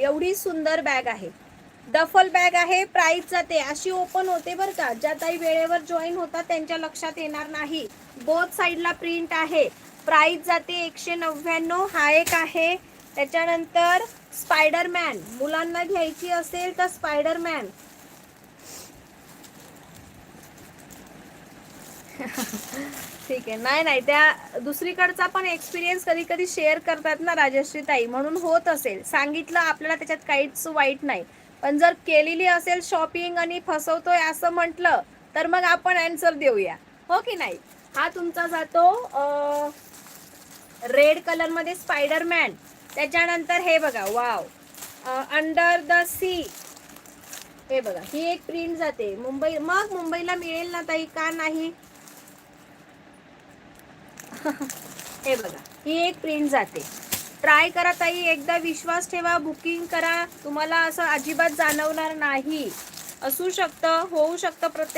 एवढी सुंदर बॅग आहे, डफल बॅग आहे. प्राइस जाते अशी ओपन होते बरं का. ज्या ताई वेळेवर जॉईन होतात त्यांच्या लक्षात येणार नाही. बोथ साईडला प्रिंट आहे. प्राइस जाते 199. हा एक आहे. त्याच्यानंतर स्पायडरमॅन, मुलांना घ्यायची असेल तर स्पायडरमॅन. ठीक आहे. नाही नाही, त्या दुसरीकडचा पण एक्सपिरियन्स कधी कधी शेअर करतात ना राजश्री ताई, म्हणून होत असेल. सांगितलं आपल्याला त्याच्यात काहीच वाईट नाही, पण जर केलेली असेल शॉपिंग आणि फसवतोय असं म्हटलं तर मग आपण आन्सर देऊया, हो की नाही. हा तुमचा जातो रेड कलर मध्ये स्पायडरमॅन. त्याच्यानंतर हे बघा, वाव, अंडर द सी. हे बघा, ही एक प्रिंट जाते. मग मुंबईला मिळेल ना ताई, का नाही. हे बघा, ही एक प्रिंट जाते. ट्राय करा ताई, एकदा विश्वास ठेवा, बुकिंग करा, तुम्हाला असं अजिबात जाणवणार नाही. असू शकतं, होऊ शकतं प्रत्येक